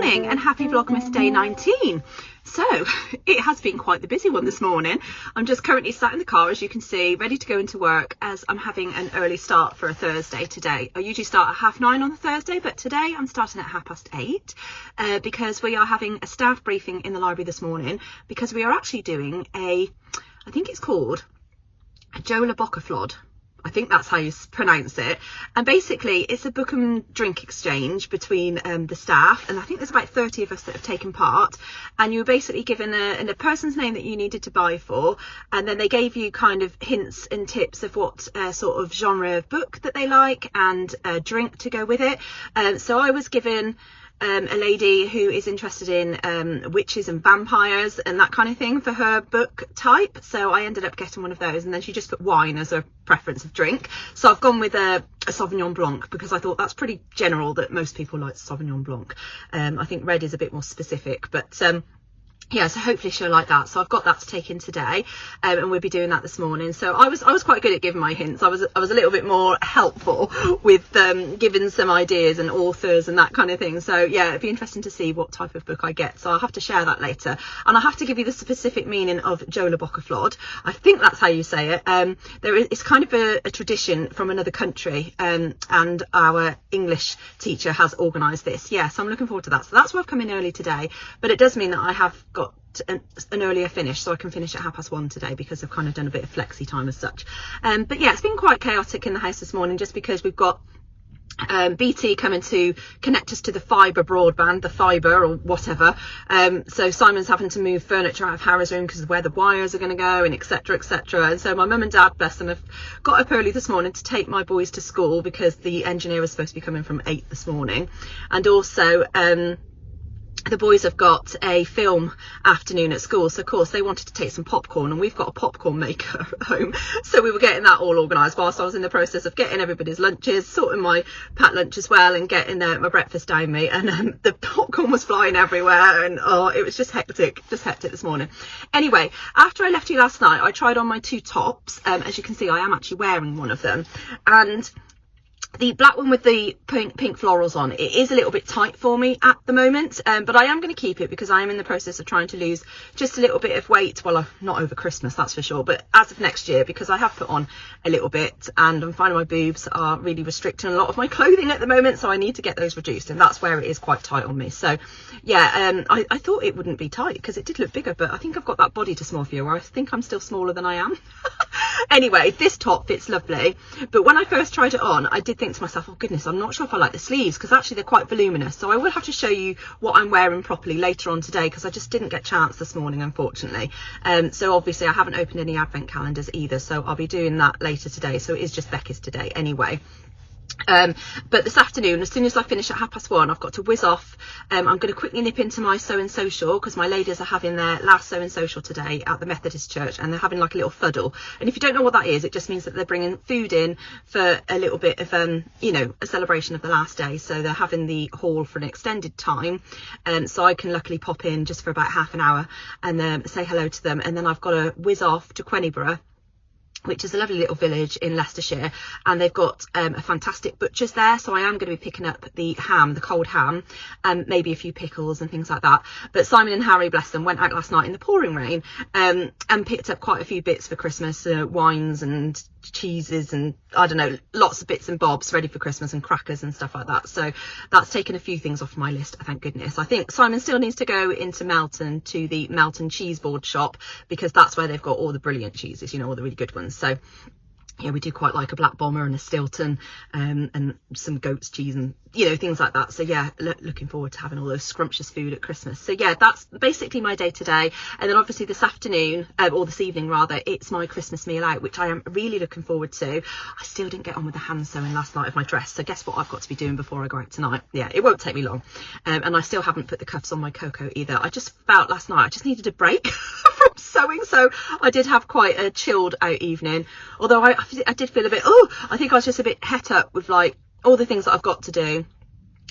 morning and happy Vlogmas day 19. So it has been quite the busy one this morning. I'm just currently sat in the car, as you can see, ready to go into work as I'm having an early start for a Thursday today. I usually start at 9:30 on the Thursday, but today I'm starting at 8:30 because we are having a staff briefing in the library this morning because we are actually doing I think it's called a Jola Flood. I think that's how you pronounce it. And basically it's a book and drink exchange between the staff, and I think there's about 30 of us that have taken part, and you were basically given a person's name that you needed to buy for, and then they gave you kind of hints and tips of what sort of genre of book that they like and a drink to go with it. So I was given a lady who is interested in witches and vampires and that kind of thing for her book type, so I ended up getting one of those, and then she just put wine as a preference of drink, so I've gone with a Sauvignon Blanc because I thought that's pretty general that most people like Sauvignon Blanc. I think red is a bit more specific, but yeah, so hopefully she'll like that. So I've got that to take in today, and we'll be doing that this morning. So I was quite good at giving my hints. I was a little bit more helpful with giving some ideas and authors and that kind of thing. So yeah, it'd be interesting to see what type of book I get. So I'll have to share that later, and I'll have to give you the specific meaning of Jola Flood. I think that's how you say it. It's kind of a tradition from another country, and our English teacher has organised this. Yeah, so I'm looking forward to that. So that's why I've come in early today, but it does mean that I have got an earlier finish, so I can finish at 1:30 today because I've kind of done a bit of flexi time as such. But yeah, it's been quite chaotic in the house this morning just because we've got BT coming to connect us to the fibre broadband, the fibre or whatever. So Simon's having to move furniture out of Harry's room because of where the wires are going to go, and etc, etc. And so my mum and dad, bless them, have got up early this morning to take my boys to school because the engineer was supposed to be coming from 8 this morning, and also the boys have got a film afternoon at school, so of course they wanted to take some popcorn, and we've got a popcorn maker at home, so we were getting that all organised whilst I was in the process of getting everybody's lunches, sorting my packed lunch as well, and getting my breakfast down me, and the popcorn was flying everywhere, and oh, it was just hectic this morning. Anyway, after I left you last night, I tried on my 2 tops. As you can see, I am actually wearing one of them, and the black one with the pink florals on, it is a little bit tight for me at the moment, but I am going to keep it because I am in the process of trying to lose just a little bit of weight. Well, not over Christmas, that's for sure, but as of next year, because I have put on a little bit, and I'm finding my boobs are really restricting a lot of my clothing at the moment, so I need to get those reduced, and that's where it is quite tight on me. So yeah, I thought it wouldn't be tight because it did look bigger, but I think I've got that body dysmorphia where I think I'm still smaller than I am. Anyway, this top fits lovely, but when I first tried it on, I did think to myself, oh goodness, I'm not sure if I like the sleeves, because actually they're quite voluminous, so I will have to show you what I'm wearing properly later on today, because I just didn't get a chance this morning, unfortunately. So obviously I haven't opened any advent calendars either, so I'll be doing that later today, so it is just Becky's today anyway. But this afternoon, as soon as I finish at 1:30, I've got to whiz off. I'm going to quickly nip into my sewing social because my ladies are having their last sewing social today at the Methodist church, and they're having like a little fuddle. And if you don't know what that is, it just means that they're bringing food in for a little bit of you know, a celebration of the last day. So they're having the hall for an extended time, so I can luckily pop in just for about half an hour and say hello to them, and then I've got to whiz off to Queniborough, which is a lovely little village in Leicestershire, and they've got a fantastic butcher's there, so I am going to be picking up the ham, the cold ham, and maybe a few pickles and things like that. But Simon and Harry, bless them, went out last night in the pouring rain and picked up quite a few bits for Christmas, wines and cheeses and I don't know, lots of bits and bobs ready for Christmas, and crackers and stuff like that. So that's taken a few things off my list, thank goodness. I think Simon still needs to go into Melton to the Melton cheese board shop, because that's where they've got all the brilliant cheeses, you know, all the really good ones. So yeah, we do quite like a Black Bomber and a Stilton, and some goat's cheese and, you know, things like that. So yeah, looking forward to having all those scrumptious food at Christmas. So yeah, that's basically my day today. And then obviously this afternoon, or this evening rather, it's my Christmas meal out, which I am really looking forward to. I still didn't get on with the hand sewing last night of my dress, so guess what I've got to be doing before I go out tonight? Yeah, it won't take me long. And I still haven't put the cuffs on my Coco either. I just felt last night I just needed a break from sewing, so I did have quite a chilled out evening, although I did feel a bit, I think I was just a bit het up with like all the things that I've got to do,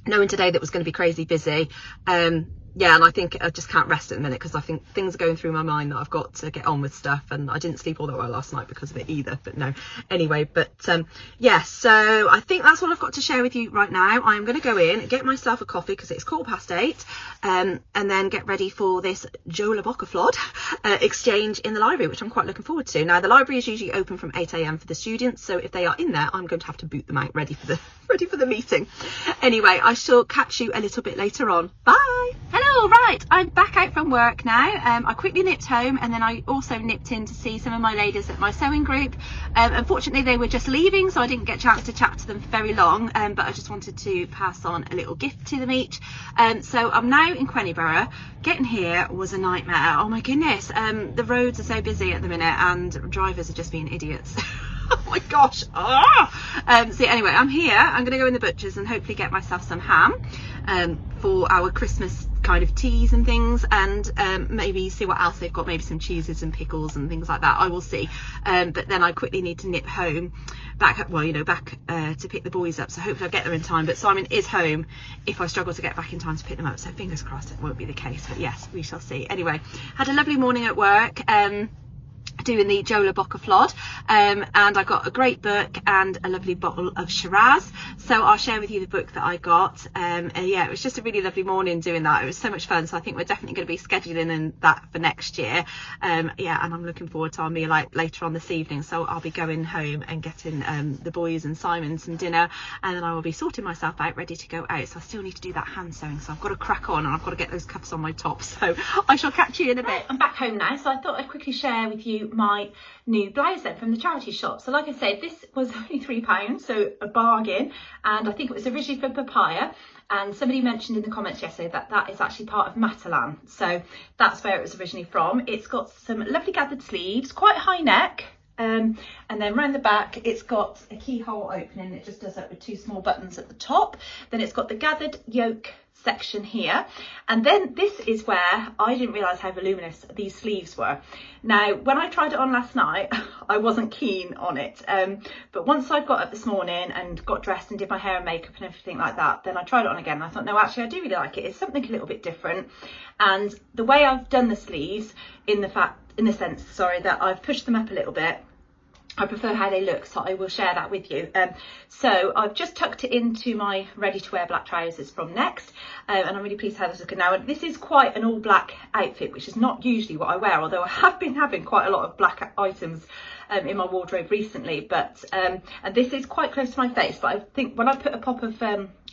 knowing today that was going to be crazy busy. yeah, and I think I just can't rest at the minute because I think things are going through my mind that I've got to get on with stuff, and I didn't sleep all that well last night because of it either, but no, anyway. But yeah, so I think that's all I've got to share with you right now. I'm going to go in, get myself a coffee because it's 8:15, and then get ready for this Joe Flod exchange in the library, which I'm quite looking forward to. Now the library is usually open from 8 a.m. for the students, so if they are in there, I'm going to have to boot them out ready for the meeting. Anyway, I shall catch you a little bit later on. Bye. Hello, right, I'm back out from work now. I quickly nipped home, and then I also nipped in to see some of my ladies at my sewing group. Unfortunately they were just leaving, so I didn't get a chance to chat to them for very long, but I just wanted to pass on a little gift to them each. So I'm now in Queniborough. Getting here was a nightmare. Oh my goodness, the roads are so busy at the minute and drivers are just being idiots. Oh my gosh. So anyway, I'm here. I'm going to go in the butcher's and hopefully get myself some ham for our Christmas kind of teas and things, and maybe see what else they've got, maybe some cheeses and pickles and things like that. I will see. But then I quickly need to nip home back to pick the boys up, so hopefully I'll get there in time. But Simon is home if I struggle to get back in time to pick them up, so fingers crossed it won't be the case, but yes, we shall see. Anyway, had a lovely morning at work, doing the Joe Flod, and I got a great book and a lovely bottle of Shiraz, so I'll share with you the book that I got. And yeah, it was just a really lovely morning doing that. It was so much fun, so I think we're definitely going to be scheduling in that for next year. Yeah, and I'm looking forward to our meal out later on this evening, so I'll be going home and getting the boys and Simon some dinner, and then I will be sorting myself out ready to go out. So I still need to do that hand sewing, so I've got to crack on, and I've got to get those cuffs on my top, so I shall catch you in a bit. I'm back home now, so I thought I'd quickly share with you my new blouse then from the charity shop. So like I said, this was only £3, so a bargain, and I think it was originally for Papaya, and somebody mentioned in the comments yesterday that that is actually part of Matalan, so that's where it was originally from. It's got some lovely gathered sleeves, quite high neck, and then round the back it's got a keyhole opening. It just does that with 2 small buttons at the top. Then it's got the gathered yoke section here, and then this is where I didn't realise how voluminous these sleeves were. Now when I tried it on last night I wasn't keen on it, but once I got up this morning and got dressed and did my hair and makeup and everything like that, then I tried it on again and I thought, no, actually I do really like it. It's something a little bit different, and the way I've done the sleeves, in the sense that I've pushed them up a little bit, I prefer how they look, so I will share that with you. So I've just tucked it into my ready to wear black trousers from Next, and I'm really pleased how this is looking now. And this is quite an all black outfit, which is not usually what I wear, although I have been having quite a lot of black items in my wardrobe recently. But and this is quite close to my face, but I think when I put a pop of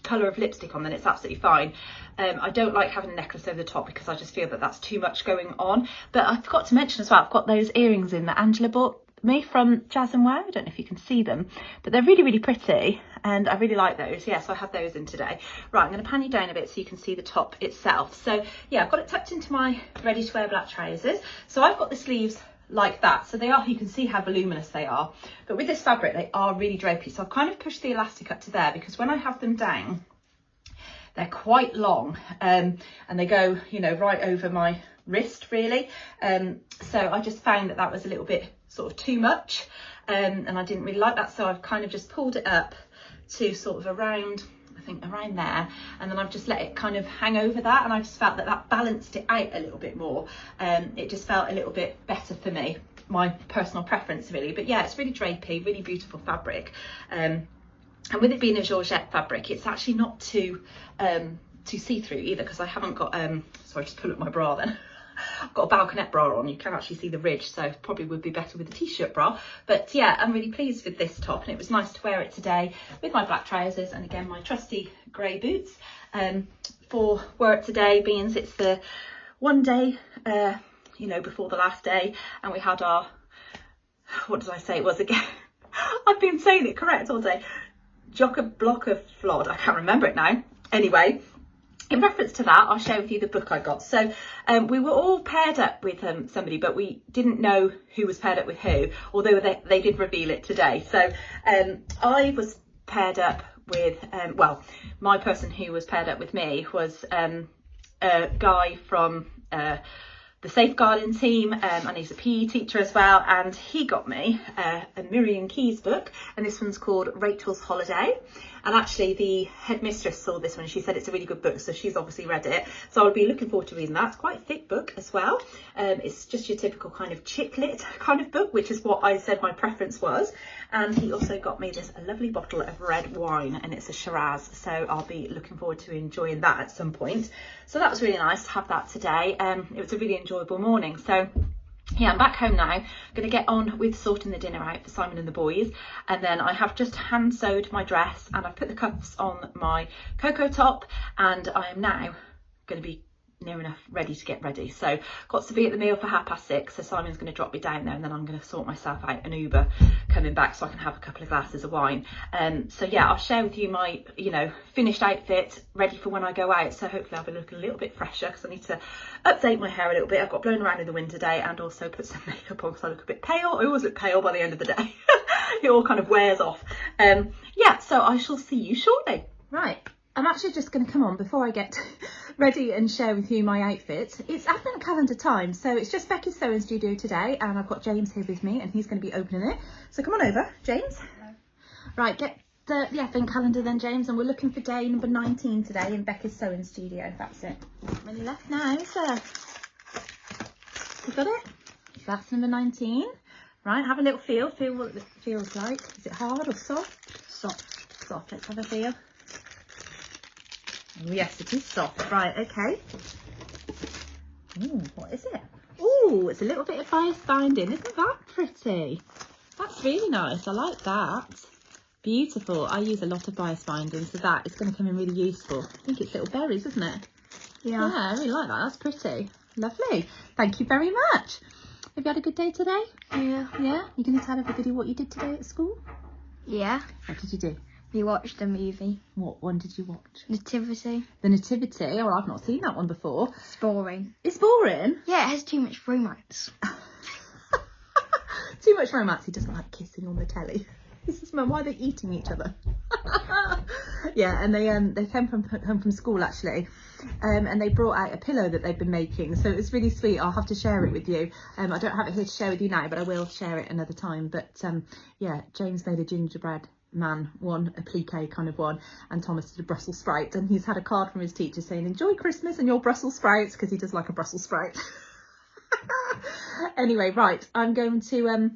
colour of lipstick on, then it's absolutely fine. I don't like having a necklace over the top because I just feel that that's too much going on. But I forgot to mention as well, I've got those earrings in that Angela bought me from Jazz and Wow. I don't know if you can see them, but they're really, really pretty, and I really like those. Yeah, so I have those in today. Right, I'm going to pan you down a bit so you can see the top itself. So yeah, I've got it tucked into my ready to wear black trousers. So I've got the sleeves like that, so they are, you can see how voluminous they are, but with this fabric they are really drapey. So I've kind of pushed the elastic up to there because when I have them down they're quite long, and they go, you know, right over my wrist really. So I just found that that was a little bit sort of too much, and I didn't really like that, so I've kind of just pulled it up to sort of around, I think around there, and then I've just let it kind of hang over that, and I just felt that that balanced it out a little bit more. It just felt a little bit better for me, my personal preference really. But yeah, it's really drapey, really beautiful fabric, and with it being a Georgette fabric, it's actually not too see-through either, because I haven't got sorry, just pull up my bra then. I've got a balconette bra on, you can actually see the ridge, so probably would be better with a t-shirt bra. But yeah, I'm really pleased with this top, and it was nice to wear it today with my black trousers and again my trusty grey boots for work today, being it's the one day you know, before the last day, and we had our, what did I say it was again? I've been saying it correct all day. Blocker Flod, I can't remember it now. Anyway, in reference to that, I'll share with you the book I got. So we were all paired up with somebody, but we didn't know who was paired up with who, although they did reveal it today. So I was paired up with, well, my person who was paired up with me was a guy from the safeguarding team, and he's a PE teacher as well, and he got me a Miriam Keyes book, and this one's called Rachel's Holiday. And actually the headmistress saw this one, she said it's a really good book, so she's obviously read it, so I'll be looking forward to reading that. It's quite a thick book as well. It's just your typical kind of chick lit kind of book, which is what I said my preference was. And he also got me this lovely bottle of red wine, and it's a Shiraz, so I'll be looking forward to enjoying that at some point. So that was really nice to have that today. It was a really enjoyable morning. So yeah, I'm back home now. I'm going to get on with sorting the dinner out for Simon and the boys, and then I have just hand sewed my dress, and I've put the cuffs on my cocoa top, and I am now going to be near enough ready to get ready. So got to be at the meal for 6:30, so Simon's going to drop me down there, and then I'm going to sort myself out an Uber coming back so I can have a couple of glasses of wine. So yeah, I'll share with you my, you know, finished outfit ready for when I go out. So hopefully I'll be looking a little bit fresher, because I need to update my hair a little bit. I've got blown around in the wind today, and also put some makeup on because I look a bit pale. I always look pale by the end of the day. It all kind of wears off. Yeah, so I shall see you shortly. Right, I'm actually just going to come on before I get ready and share with you my outfit. It's advent calendar time, so it's just Becky's sewing studio today, and I've got James here with me, and he's going to be opening it. So come on over, James. Hello. Right, get the advent calendar then, James, and we're looking for day number 19 today in Becky's sewing studio. That's it. Not many left now, is there? You got it? That's number 19. Right, have a little feel what it feels like. Is it hard or soft? Soft. Let's have a feel. Oh, yes, it is soft. Right, okay. Ooh, what is it? Ooh, it's a little bit of bias binding. Isn't that pretty? That's really nice. I like that. Beautiful. I use a lot of bias binding, so that is going to come in really useful. I think it's little berries, isn't it? Yeah. Yeah, I really like that. That's pretty. Lovely. Thank you very much. Have you had a good day today? Yeah. Yeah? You going to tell everybody what you did today at school? Yeah. What did you do? We watched a movie. What one did you watch? Nativity. The Nativity? Oh, I've not seen that one before. It's boring. It's boring? Yeah, it has too much romance. Too much romance. He doesn't like kissing on the telly. He says, Mum, why are they eating each other? Yeah, and they came home from school actually, and they brought out a pillow that they've been making, so it's really sweet. I'll have to share it with you. I don't have it here to share with you now, but I will share it another time. But yeah, James made a gingerbread man one, a plique kind of one, and Thomas did a Brussels sprout, and he's had a card from his teacher saying enjoy Christmas and your Brussels sprouts, because he does like a Brussels sprout. Anyway, right, I'm going to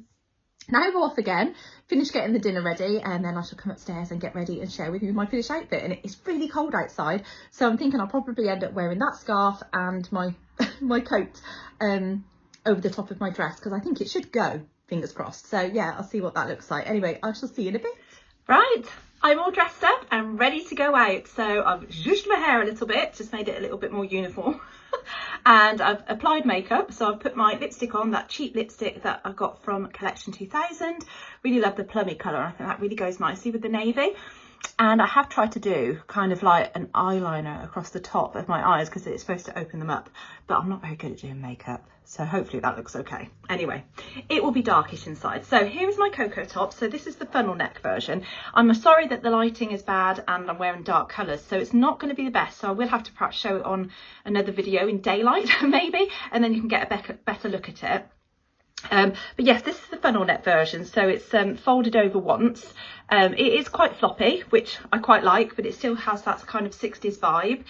now go off again, finish getting the dinner ready, and then I shall come upstairs and get ready and share with you my finished outfit. And it's really cold outside, so I'm thinking I'll probably end up wearing that scarf and my my coat over the top of my dress, because I think it should go, fingers crossed. So yeah, I'll see what that looks like. Anyway, I shall see you in a bit. Right, I'm all dressed up and ready to go out. So I've zhuzhed my hair a little bit, just made it a little bit more uniform. And I've applied makeup, so I've put my lipstick on, that cheap lipstick that I got from Collection 2000. Really love the plummy colour. I think that really goes nicely with the navy. And I have tried to do kind of like an eyeliner across the top of my eyes, because it's supposed to open them up, but I'm not very good at doing makeup, so hopefully that looks okay. Anyway, it will be darkish inside. So here is my cocoa top. So this is the funnel neck version. I'm sorry that the lighting is bad and I'm wearing dark colours, so it's not going to be the best, so I will have to perhaps show it on another video in daylight maybe, and then you can get a better look at it. But yes, this is the funnel neck version, so it's folded over once. It is quite floppy, which I quite like, but it still has that kind of 60s vibe.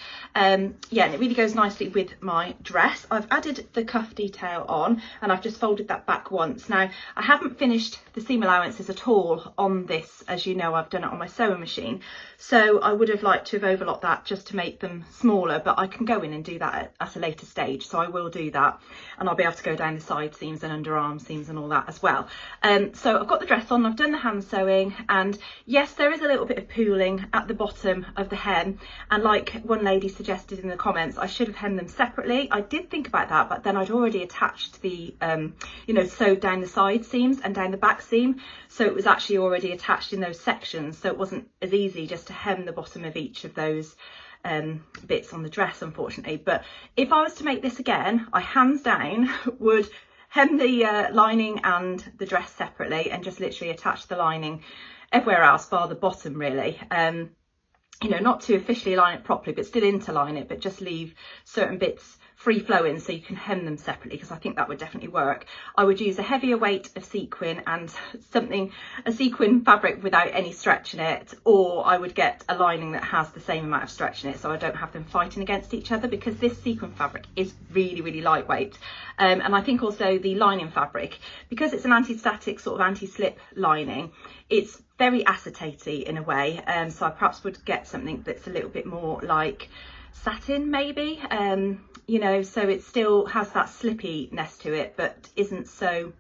Yeah, and it really goes nicely with my dress. I've added the cuff detail on, and I've just folded that back once. Now, I haven't finished the seam allowances at all on this. As you know, I've done it on my sewing machine, so I would have liked to have overlocked that just to make them smaller, but I can go in and do that at a later stage, so I will do that, and I'll be able to go down the side seams and underarm seams and all that as well. So I've got the dress on, I've done the hand sewing, and yes, there is a little bit of pooling at the bottom of the hem, and like one lady suggested in the comments, I should have hemmed them separately. I did think about that, but then I'd already attached the you know, sewed down the side seams and down the back seam, so it was actually already attached in those sections, so it wasn't as easy just to hem the bottom of each of those bits on the dress, unfortunately. But if I was to make this again, I hands down would hem the lining and the dress separately, and just literally attach the lining everywhere else bar the bottom, really. You know, not to officially line it properly, but still interline it, but just leave certain bits free flowing, so you can hem them separately, because I think that would definitely work. I would use a heavier weight of sequin and a sequin fabric without any stretch in it, or I would get a lining that has the same amount of stretch in it, so I don't have them fighting against each other, because this sequin fabric is really, really lightweight. And I think also the lining fabric, because it's an anti-static sort of anti-slip lining, it's very acetaty in a way, so I perhaps would get something that's a little bit more like satin maybe, you know, so it still has that slippiness to it but isn't so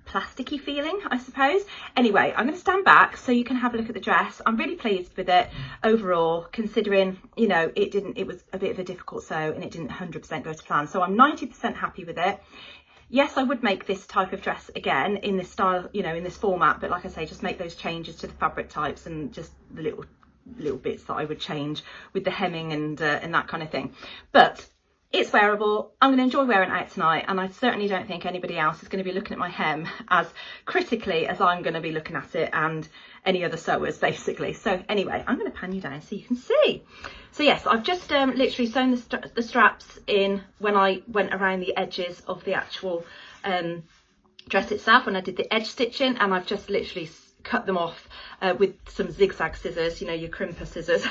plasticky feeling, I suppose. Anyway, I'm going to stand back so you can have a look at the dress. I'm really pleased with it overall, considering, you know, it was a bit of a difficult sew and it didn't 100% go to plan, so I'm 90% happy with it. Yes, I would make this type of dress again in this style, you know, in this format, but like I say, just make those changes to the fabric types and just the little bits that I would change with the hemming and that kind of thing. But it's wearable. I'm going to enjoy wearing it out tonight, and I certainly don't think anybody else is going to be looking at my hem as critically as I'm going to be looking at it, and any other sewers basically. So anyway, I'm going to pan you down so you can see. So yes, I've just literally sewn the straps in when I went around the edges of the actual dress itself, when I did the edge stitching, and I've just literally cut them off with some zigzag scissors, you know, your crimper scissors,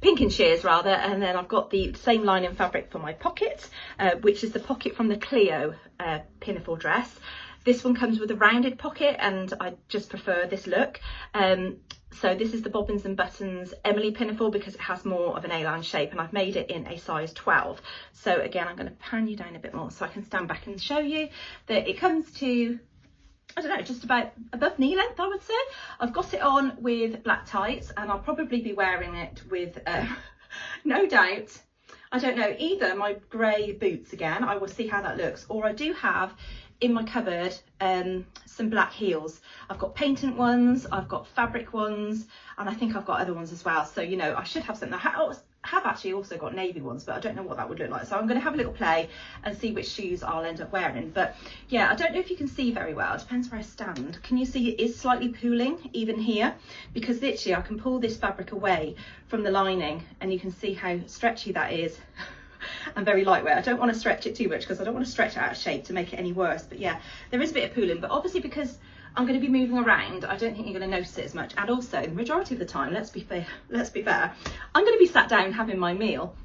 pinking shears rather. And then I've got the same lining fabric for my pocket, which is the pocket from the Clio pinafore dress. This one comes with a rounded pocket, and I just prefer this look. So this is the Bobbins and Buttons Emily pinafore, because it has more of an A-line shape, and I've made it in a size 12. So again, I'm going to pan you down a bit more so I can stand back and show you that it comes to, I don't know, just about above knee length, I would say. I've got it on with black tights, and I'll probably be wearing it with, no doubt, I don't know, either my grey boots again, I will see how that looks, or I do have in my cupboard some black heels. I've got patent ones, I've got fabric ones, and I think I've got other ones as well. So, you know, I should have something. I have actually also got navy ones, but I don't know what that would look like. So I'm going to have a little play and see which shoes I'll end up wearing. But yeah, I don't know if you can see very well. It depends where I stand. Can you see it is slightly pooling even here? Because literally I can pull this fabric away from the lining and you can see how stretchy that is. And very lightweight. I don't want to stretch it too much because I don't want to stretch it out of shape to make it any worse. But yeah, there is a bit of pooling, but obviously because I'm going to be moving around, I don't think you're going to notice it as much. And also, the majority of the time, let's be fair, I'm going to be sat down having my meal.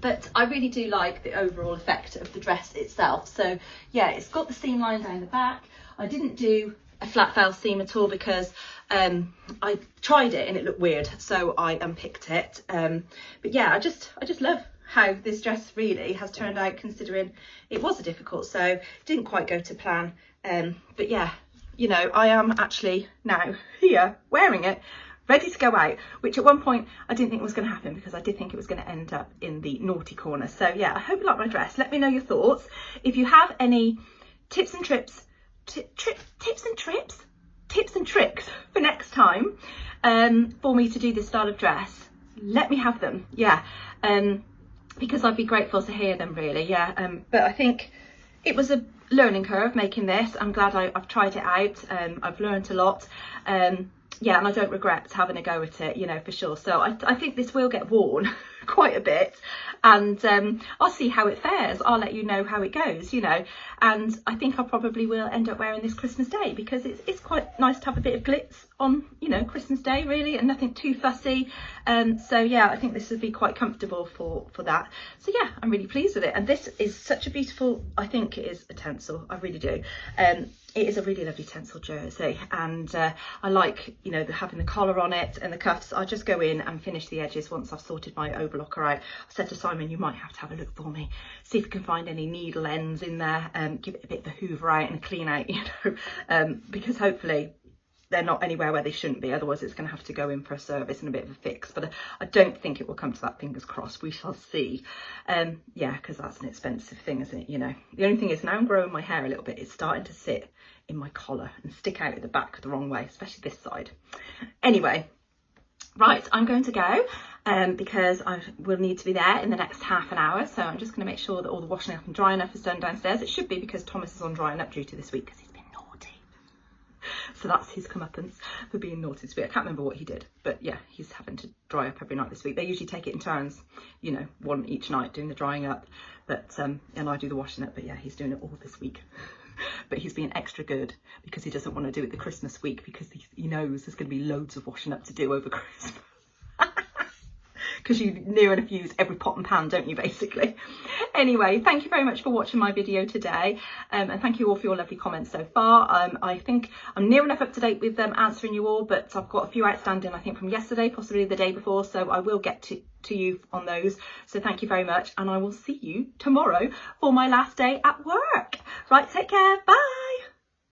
But I really do like the overall effect of the dress itself. So yeah, it's got the seam line down the back. I didn't do a flat fell seam at all because I tried it and it looked weird, so I unpicked it. But yeah, I just love how this dress really has turned out, considering it was a difficult sew, didn't quite go to plan. But yeah, you know, I am actually now here wearing it, ready to go out, which at one point I didn't think was going to happen because I did think it was going to end up in the naughty corner. So yeah, I hope you like my dress. Let me know your thoughts. If you have any tips and tricks for next time for me to do this style of dress, let me have them. Yeah, because I'd be grateful to hear them, really. Yeah, but I think it was a learning curve making this. I'm glad I've tried it out. I've learned a lot. Yeah, and I don't regret having a go at it, you know, for sure. So I think this will get worn quite a bit, and I'll see how it fares. I'll let you know how it goes, you know, and I think I probably will end up wearing this Christmas Day because it's quite nice to have a bit of glitz on, you know, Christmas Day really, and nothing too fussy. So yeah, I think this would be quite comfortable for that. So yeah, I'm really pleased with it, and this is such a beautiful, I think it is a tencel, I really do. It is a really lovely tencel jersey, and I like, you know, having the collar on it and the cuffs. I just go in and finish the edges once I've sorted my overlocker out. I said to Simon, you might have to have a look for me, see if you can find any needle ends in there, give it a bit of a hoover out and clean out, you know, because hopefully they're not anywhere where they shouldn't be, otherwise it's going to have to go in for a service and a bit of a fix. But I don't think it will come to that, fingers crossed, we shall see. Yeah, because that's an expensive thing, isn't it, you know. The only thing is, now I'm growing my hair a little bit, it's starting to sit in my collar and stick out at the back the wrong way, especially this side. Anyway, right, I'm going to go because I will need to be there in the next half an hour, so I'm just going to make sure that all the washing up and drying up is done downstairs. It should be, because Thomas is on drying up duty this week because he's been naughty. So that's his comeuppance for being naughty this week. I can't remember what he did, but yeah, he's having to dry up every night this week. They usually take it in turns, you know, one each night doing the drying up, but and I do the washing up, but yeah, he's doing it all this week. But he's being extra good because he doesn't want to do it the Christmas week, because he knows there's going to be loads of washing up to do over Christmas. Because you near enough use every pot and pan, don't you, basically? Anyway, thank you very much for watching my video today, and thank you all for your lovely comments so far. I think I'm near enough up to date with answering you all, but I've got a few outstanding, I think, from yesterday, possibly the day before, so I will get to you on those. So thank you very much, and I will see you tomorrow for my last day at work. Right, take care, bye.